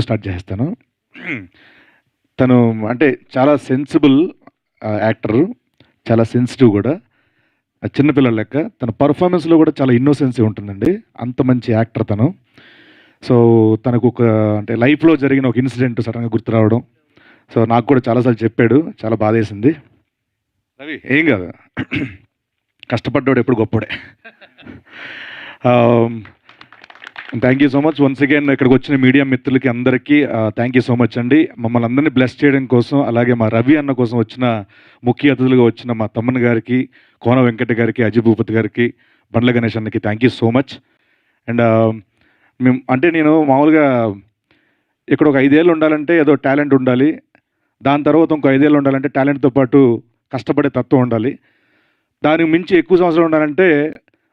Start చేస్తాను. తను అంటే చాలా సెన్సిబుల్ యాక్టరు, చాలా సెన్సిటివ్ కూడా. చిన్నపిల్లల లెక్క. తన పర్ఫార్మెన్స్‌లో కూడా చాలా ఇన్నోసెన్సీ ఉంటుందండి. అంత మంచి యాక్టర్ తను. సో, తనకు ఒక అంటే లైఫ్‌లో జరిగిన ఒక ఇన్సిడెంట్ సడెన్‌గా గుర్తు రావడం. సో, నాకు కూడా చాలా సార్లు చెప్పాడు. చాలా బాధేసింది. రవి ఏం కాదు. కష్టపడ్డోడు ఎప్పుడు గొప్పోడే. Thank you so much once again ఇక్కడికి వచ్చిన మీడియా మిత్రులకి అందరికీ థ్యాంక్ యూ సో మచ్ అండి. మమ్మల్ని అందరినీ బ్లెస్ చేయడం కోసం, అలాగే మా రవి అన్న కోసం వచ్చిన ముఖ్య అతిథులుగా వచ్చిన మా తమ్మన్ గారికి, కోన వెంకట గారికి, అజయ్ భూపతి గారికి, బండ్ల గణేష్ అన్నకి thank you so much. And మేము అంటే నేను మామూలుగా ఇక్కడ ఒక 5 ఏళ్ళు ఉండాలంటే ఏదో టాలెంట్ ఉండాలి. దాని తర్వాత ఇంకో 5 ఏళ్ళు ఉండాలంటే టాలెంట్తో పాటు కష్టపడే తత్వం ఉండాలి. దానికి మించి ఎక్కువ సంవత్సరాలు ఉండాలంటే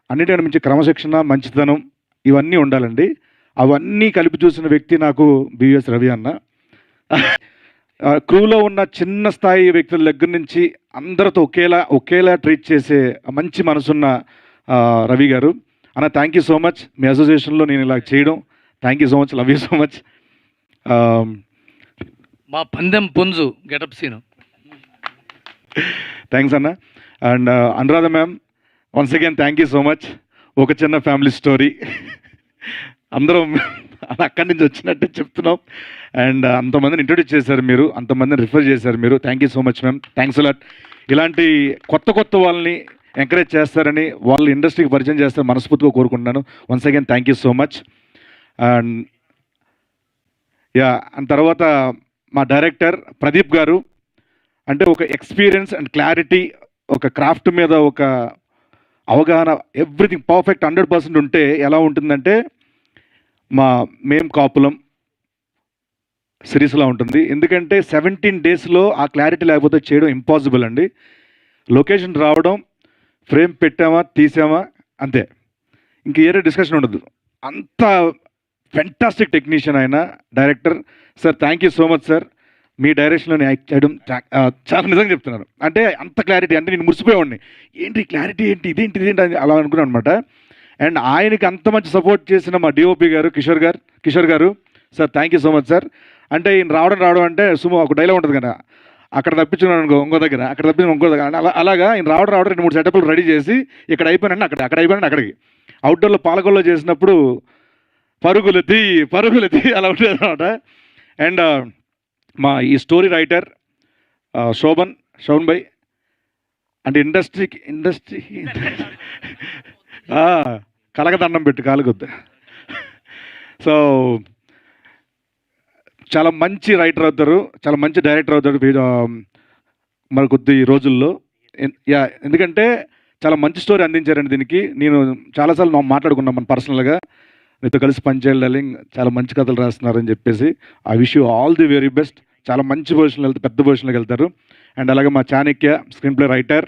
అన్నిటికన్నా మించి క్రమశిక్షణ, మంచితనం ఇవన్నీ ఉండాలండి. అవన్నీ కలిపి చూసిన వ్యక్తి నాకు బివిఎస్ రవి అన్న. క్రూలో ఉన్న చిన్న స్థాయి వ్యక్తుల దగ్గర నుంచి అందరితో ఒకేలా ట్రీట్ చేసే మంచి మనసున్న రవి గారు అన్న. Thank you so much. మీ అసోసియేషన్లో నేను ఇలా చేయడం thank you so much. Love you so much. మా పందెం పుంజు గెటప్ సీను. థ్యాంక్స్ అన్న. And Anuradha ma'am once again thank you so much. ఒక చిన్న ఫ్యామిలీ స్టోరీ అందరం అక్కడి నుంచి వచ్చినట్టే చెప్తున్నాం. అండ్ అంతమందిని ఇంట్రొడ్యూస్ చేశారు మీరు, అంతమందిని రిఫర్ చేశారు మీరు. Thank you so much ma'am. Thanks a lot. ఇలాంటి కొత్త వాళ్ళని ఎంకరేజ్ చేస్తారని, వాళ్ళు ఇండస్ట్రీకి పరిచయం చేస్తారు మనస్ఫూర్తిగా కోరుకుంటున్నాను. Once again thank you so much. And and తర్వాత మా డైరెక్టర్ ప్రదీప్ గారు అంటే ఒక ఎక్స్పీరియన్స్ అండ్ క్లారిటీ, ఒక క్రాఫ్ట్ మీద ఒక అవగాహన, ఎవ్రీథింగ్ పర్ఫెక్ట్ 100% ఉంటే ఎలా ఉంటుందంటే మేం కాపులం సిరీస్లో ఉంటుంది. ఎందుకంటే 17 డేస్లో ఆ క్లారిటీ లేకపోతే చేయడం ఇంపాసిబుల్ అండి. లొకేషన్ రావడం, ఫ్రేమ్ పెట్టామా తీసామా అంతే, ఇంక ఏరే డిస్కషన్ ఉండదు. అంత ఫెంటాస్టిక్ టెక్నీషియన్ ఆయన director. Sir thank you so much sir. మీ డైరెక్షన్లో యాక్ట్ చేయడం చాలా నిజంగా చెప్తున్నాను. అంటే అంత క్లారిటీ, అంటే నేను మురిసిపోయేవాడిని. ఏంటి క్లారిటీ ఏంటి, ఇదేంటి అని అలా అనుకున్నాను అనమాట. అండ్ ఆయనకి అంత మంచి సపోర్ట్ చేసిన మా డిఓపి గారు కిషోర్ గారు sir thank you so much sir. అంటే ఈయన రావడం అంటే సుమో ఒక డైలాగ్ ఉంటుంది కదా, అక్కడ తప్పించున్నాను ఇంకో దగ్గర, అక్కడ తప్పించిన ఇంకో దగ్గర, అలాగా ఈయన రావడం 2-3 సెటప్లు రెడీ చేసి ఇక్కడ అయిపోయినండి అక్కడ అయిపోయినండి అక్కడికి. అవుట్డోర్లో పాలకొల్లో చేసినప్పుడు పరుగులెత్తి అలా ఉంటుంది అనమాట. అండ్ మా ఈ స్టోరీ రైటర్ శోభన్ భాయ్ అంటే ఇండస్ట్రీ కలగదండం పెట్టి కాలుకొద్దు. సో చాలా మంచి రైటర్ అవుతారు, చాలా మంచి డైరెక్టర్ అవుతాడు మరి కొద్ది రోజుల్లో. ఎందుకంటే చాలా మంచి స్టోరీ అందించారండి దీనికి. నేను చాలాసార్లు మాట్లాడుకున్నాం మన పర్సనల్గా, మీతో కలిసి పనిచేయాలి, చాలా మంచి కథలు రాస్తున్నారని చెప్పేసి. I wish you all the very best. చాలా మంచి పొజిషన్లో వెళ్తారు, పెద్ద పొజిషన్లోకి వెళ్తారు. అండ్ అలాగే మా Chanakya screen play writer,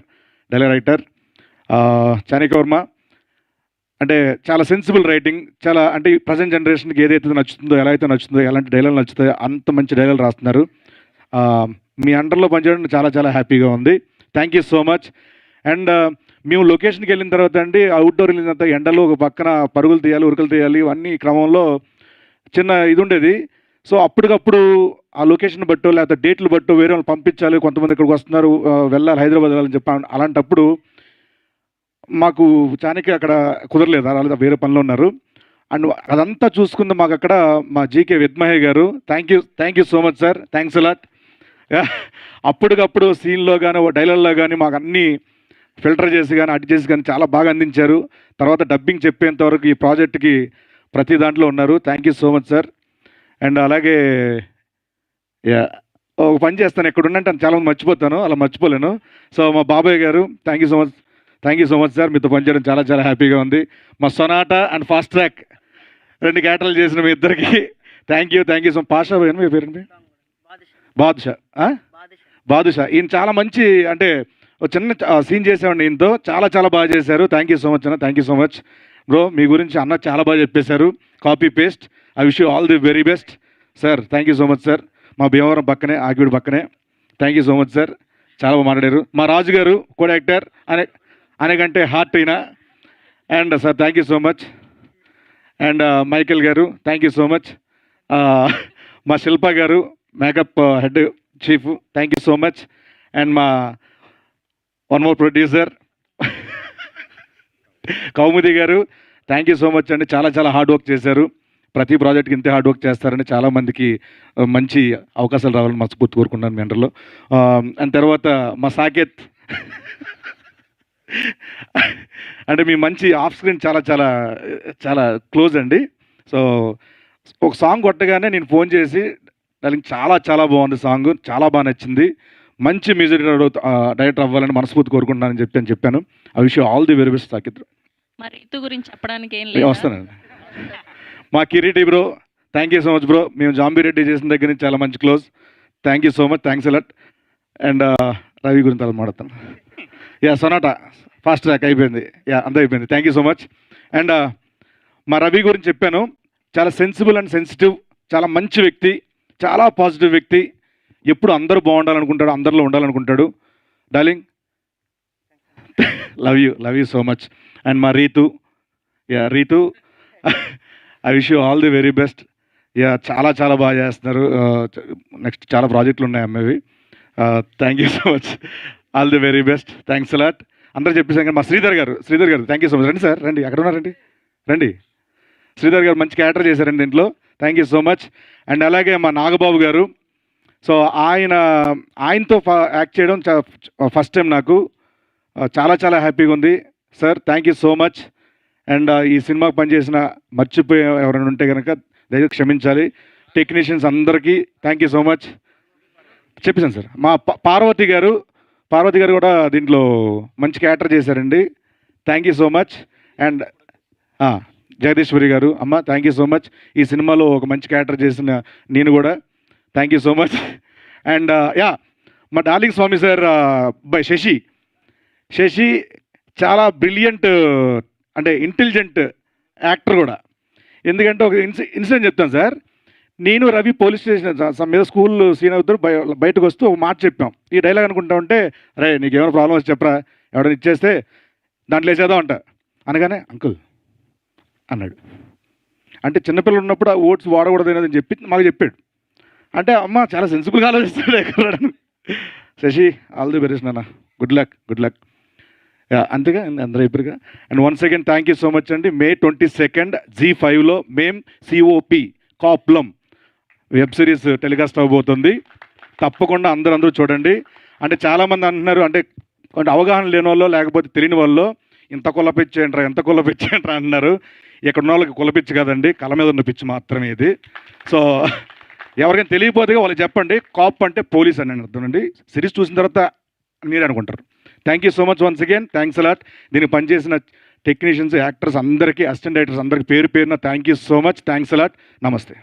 dialogue writer Chanakya Varma అంటే చాలా సెన్సిబుల్ రైటింగ్, చాలా అంటే ప్రజెంట్ జనరేషన్కి ఏదైతే నచ్చుతుందో, ఎలా అయితే నచ్చుతుందో, ఎలాంటి డైలాగ్ నచ్చుతాయో అంత మంచి డైలాగ్ రాస్తున్నారు. మీ అండర్లో పనిచేయడం చాలా హ్యాపీగా ఉంది. Thank you so much. And మేము లొకేషన్కి వెళ్ళిన తర్వాత అండి, అవుట్డోర్ వెళ్ళిన తర్వాత ఎండలో ఒక పక్కన పరుగులు తీయాలి, ఉరుకులు తీయాలి, ఇవన్నీ క్రమంలో చిన్న ఇది ఉండేది. సో అప్పటికప్పుడు ఆ లొకేషన్ బట్టో లేకపోతే డేట్లు బట్టో వేరే వాళ్ళు పంపించాలి, కొంతమంది ఇక్కడికి వస్తున్నారు, వెళ్ళాలి, హైదరాబాద్ వెళ్ళాలని చెప్పి. అలాంటప్పుడు మాకు చాణక్య అక్కడ కుదరలేదు, అలా వేరే పనిలో ఉన్నారు. అండ్ అదంతా చూసుకుంది మాకు అక్కడ మా జీకే విద్మహే గారు. Thank you so much sir. Thanks a lot. అప్పటికప్పుడు సీన్లో కానీ డైలాగ్లో కానీ మాకు అన్నీ ఫిల్టర్ చేసి కానీ అటు చేసి కానీ చాలా బాగా అందించారు. తర్వాత డబ్బింగ్ చెప్పేంత వరకు ఈ ప్రాజెక్ట్కి ప్రతి దాంట్లో ఉన్నారు. Thank you so much sir. And అలాగే ఒక పని చేస్తాను, ఎక్కడ ఉన్నట్టు చాలామంది మర్చిపోతాను, అలా మర్చిపోలేను. సో మా బాబాయ్ గారు thank you so much sir. మీతో పనిచేయడం చాలా హ్యాపీగా ఉంది. మా సొనాటా అండ్ ఫాస్ట్ ట్రాక్ 2 క్యాటలు చేసిన మీ ఇద్దరికి thank you so much. Pasha పోయాను మీ పేరు బాదుషా. ఈయన చాలా మంచి, అంటే ఒక చిన్న సీన్ చేసామండి ఈయనతో, చాలా బాగా చేశారు. థ్యాంక్ యూ సో మచ్ అన్న. Thank you so much bro. మీ గురించి అన్న చాలా బాగా చెప్పేశారు, copy paste. I wish you all the very best sir. Thank you so much sir. మా భీమవరం పక్కనే, ఆగివిడి పక్కనే. Thank you so much sir. చాలా బాగా మాట్లాడారు. మా రాజు గారు కో యాక్టర్ అనేకంటే హార్ట్ అయినా. And sir thank you so much. And Michael గారు థ్యాంక్ యూ సో మచ్. మా శిల్ప గారు makeup head chief, thank you so much. And మా వన్ మోర్ ప్రొడ్యూసర్ కౌముది గారు, థ్యాంక్ యూ సో మచ్ అండి. చాలా చాలా హార్డ్ వర్క్ చేశారు. ప్రతి ప్రాజెక్ట్కి ఇంతే హార్డ్ వర్క్ చేస్తారని చాలామందికి మంచి అవకాశాలు రావాలని మనస్ఫూర్తి కోరుకున్నాను మీ అండర్లో. అండ్ తర్వాత మా సాకేత్ అంటే మీ మంచి ఆఫ్ స్క్రీన్ చాలా చాలా చాలా క్లోజ్ అండి. సో ఒక సాంగ్ కొట్టగానే నేను ఫోన్ చేసి దానికి చాలా చాలా బాగుంది సాంగ్, చాలా బాగా నచ్చింది, మంచి మ్యూజిక్ డైరెక్టర్ అవ్వాలని మనస్ఫూర్తి కోరుకుంటున్నానని చెప్పాను. I wish you all the very best Saketh. మరి రితు గురించి చెప్పడానికి ఏం లేదు. వస్తానండి. మా Kireeti bro, thank you so much bro. మేము జాంబిరెడ్డి చేసిన దగ్గర నుంచి చాలా మంచి close. Thank you so much, thanks a lot. And Ravi గురించి అలా మాట్లాడతాను. యా సొనాటా ఫాస్ట్ ట్రాక్ అయిపోయింది, యా అంతా అయిపోయింది. Thank you so much. And మా రవి గురించి చెప్పాను, చాలా సెన్సిబుల్ అండ్ సెన్సిటివ్, చాలా మంచి వ్యక్తి, చాలా పాజిటివ్ వ్యక్తి, ఎప్పుడు అందరూ బాగుండాలనుకుంటాడు, అందరిలో ఉండాలనుకుంటాడు. Darling love you so much. And మా Ritu, yeah Ritu I wish you all the very best. Yeah చాలా చాలా బాగా చేస్తున్నారు. నెక్స్ట్ చాలా ప్రాజెక్టులు ఉన్నాయి అమ్మేవి. Thank you so much, all the very best, thanks a lot. అందరూ చెప్పేసాం కానీ మా శ్రీధర్ గారు థ్యాంక్ యూ సో మచ్. రండి సార్, రండి, అక్కడ ఉన్నారండి, రండి. శ్రీధర్ గారు మంచి క్యారెక్టర్ చేశారండి దీంట్లో, thank you so much. And అలాగే మా నాగబాబు గారు, సో ఆయనతో యాక్ట్ చేయడం ఫస్ట్ టైం నాకు, చాలా చాలా హ్యాపీగా ఉంది sir, thank you so much. And ఈ సినిమాకి పనిచేసిన మర్చిపోయే ఎవరైనా ఉంటే కనుక దయచేసి క్షమించాలి. టెక్నీషియన్స్ అందరికీ థ్యాంక్ యూ సో మచ్. చెప్పేసాను సార్. మా పార్వతి గారు కూడా దీంట్లో మంచి క్యారెక్టర్ చేశారండి, thank you so much. And Jagadeeshwari గారు, అమ్మ థ్యాంక్ యూ సో మచ్. ఈ సినిమాలో ఒక మంచి క్యారెక్టర్ చేసిన నేను కూడా, thank you so much. And yeah మా darling Swami sir by Sashi చాలా బ్రిలియంట్ అంటే ఇంటెలిజెంట్ యాక్టర్ కూడా. ఎందుకంటే ఒక ఇన్సిడెంట్ చెప్తాను సార్. నేను రవి పోలీస్ స్టేషన్ మీద స్కూల్ సీన్ అవుతారు, బయటకు వస్తూ ఒక మాట చెప్పాం. ఈ డైలాగ్ అనుకుంటా ఉంటే, రే నీకేమైనా ప్రాబ్లం వచ్చి చెప్పరా, ఎవడైనా ఇచ్చేస్తే దాంట్లో వేసేద్దాం అంట అనగానే అంకుల్ అన్నాడు. అంటే చిన్నపిల్లలు ఉన్నప్పుడు ఆ ఓట్స్ వాడకూడదు అని చెప్పి మాకు చెప్పాడు. అంటే అమ్మ చాలా సెన్సిబుల్గా ఆలోచిస్తాడు ఎక్కడ. శశి ఆల్ ది బెస్ట్ నాన్న, గుడ్ లక్. అంతేగా అందరూ అయిపోయారుగా. And once again thank you so much అండి. May 22 Zee5లో మేం COP కాప్లం వెబ్ సిరీస్ టెలికాస్ట్ అవ్వబోతుంది. తప్పకుండా అందరూ చూడండి. అంటే చాలామంది అంటున్నారు, అంటే అవగాహన లేని వాళ్ళు లేకపోతే తెలియని వాళ్ళు ఇంత కులపిచ్చేంట్రా అంటున్నారు. ఇక్కడ ఉన్న వాళ్ళకి కులపిచ్చి కదండి, కళ మీద ఉన్న పిచ్చి మాత్రమే ఇది. సో ఎవరికైనా తెలియకపోతే వాళ్ళకి చెప్పండి, కాప్ అంటే పోలీస్ అని అర్థం అండి. సిరీస్ చూసిన తర్వాత మీరే అనుకుంటారు. Thank you so much once again, thanks a lot. దీనికి పనిచేసిన టెక్నీషియన్స్, యాక్టర్స్ అందరికీ, అసిస్టెంట్ డైరెక్టర్స్ అందరికీ పేరున thank you so much, thanks allot. నమస్తే.